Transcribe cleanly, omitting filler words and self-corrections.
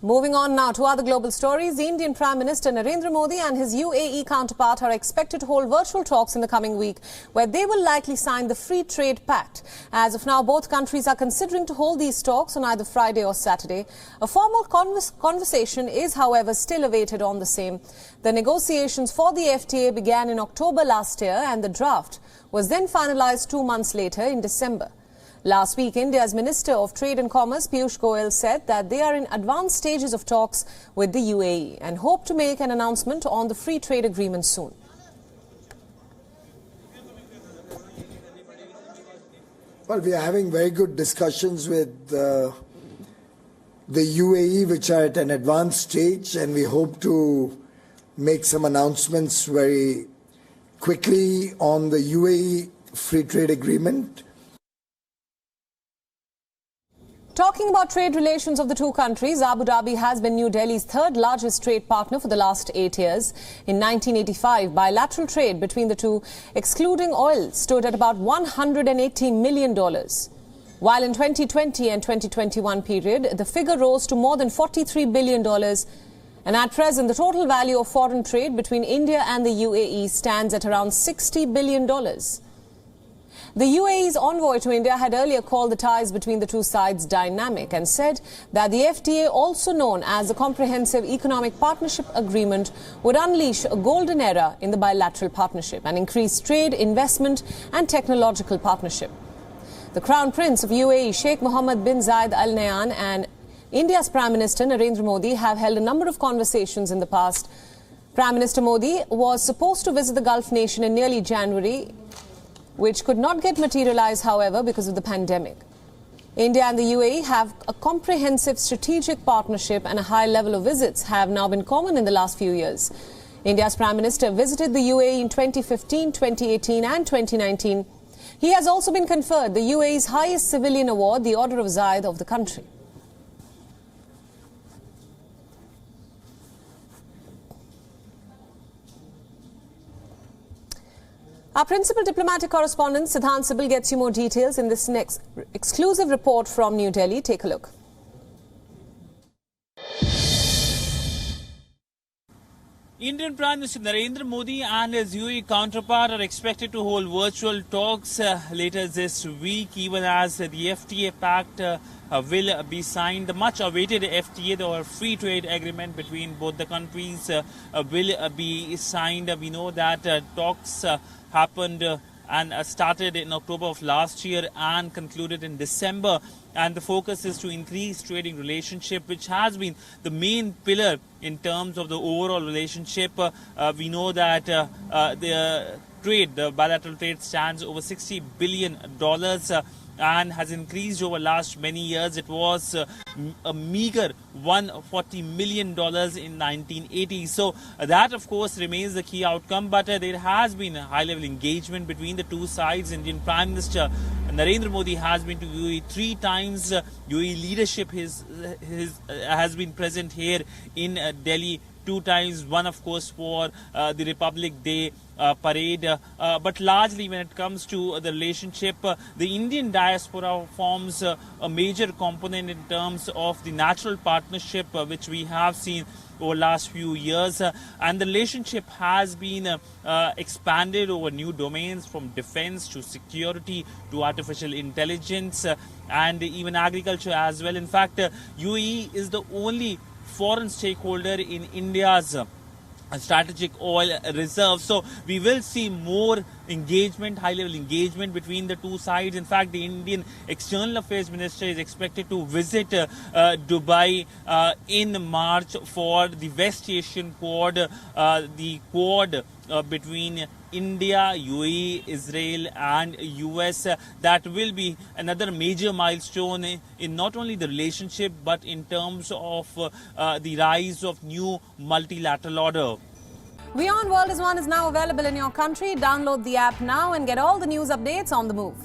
Moving on now to other global stories, the Indian Prime Minister Narendra Modi and his UAE counterpart are expected to hold virtual talks in the coming week, where they will likely sign the Free Trade Pact. As of now, both countries are considering to hold these talks on either Friday or Saturday. A formal conversation is, however, still awaited on the same. The negotiations for the FTA began in October last year, and the draft was then finalized 2 months later in December. Last week, India's Minister of Trade and Commerce, Piyush Goyal, said that they are in advanced stages of talks with the UAE and hope to make an announcement on the free trade agreement soon. Well, we are having very good discussions with the UAE, which are at an advanced stage, and we hope to make some announcements very quickly on the UAE free trade agreement. Talking about trade relations of the two countries, Abu Dhabi has been New Delhi's third largest trade partner for the last 8 years. In 1985, bilateral trade between the two, excluding oil, stood at about $180 million. While in 2020 and 2021 period, the figure rose to more than $43 billion. And at present, the total value of foreign trade between India and the UAE stands at around $60 billion. The UAE's envoy to India had earlier called the ties between the two sides dynamic and said that the FTA, also known as the Comprehensive Economic Partnership Agreement, would unleash a golden era in the bilateral partnership and increase trade, investment and technological partnership. The Crown Prince of UAE, Sheikh Mohammed bin Zayed Al Nahyan, and India's Prime Minister Narendra Modi have held a number of conversations in the past. Prime Minister Modi was supposed to visit the Gulf nation in nearly January, which could not get materialized, however, because of the pandemic. India and the UAE have a comprehensive strategic partnership, and a high level of visits have now been common in the last few years. India's Prime Minister visited the UAE in 2015, 2018 and 2019. He has also been conferred the UAE's highest civilian award, the Order of Zayed of the country. Our principal diplomatic correspondent, Siddhant Sibil, gets you more details in this next exclusive report from New Delhi. Take a look. Indian Prime Minister Narendra Modi and his UAE counterpart are expected to hold virtual talks later this week, even as the FTA pact will be signed. The much-awaited FTA, or free trade agreement between both the countries, will be signed. We know that talks happened and started in October of last year and concluded in December. And the focus is to increase trading relationship, which has been the main pillar in terms of the overall relationship. We know that the bilateral trade stands over $60 billion and has increased over last many years. It was a meager $140 million in 1980. So that, of course, remains the key outcome. But there has been a high-level engagement between the two sides. Indian Prime Minister Narendra Modi has been to UAE 3 times. UAE leadership has been present here in Delhi 2 times. One, of course, for the Republic Day parade. But largely, when it comes to the relationship, the Indian diaspora forms a major component in terms of the natural partnership which we have seen over the last few years. And the relationship has been expanded over new domains, from defense to security to artificial intelligence and even agriculture as well. In fact, UAE is the only foreign stakeholder in India's strategic oil reserve. So we will see more engagement, high-level engagement between the two sides. In fact, the Indian External Affairs Minister is expected to visit Dubai in March for the West Asian Quad, the Quad between India, UAE, Israel and US. That will be another major milestone in not only the relationship but in terms of the rise of new multilateral order. WION World is now available in your country. Download the app now and get all the news updates on the move.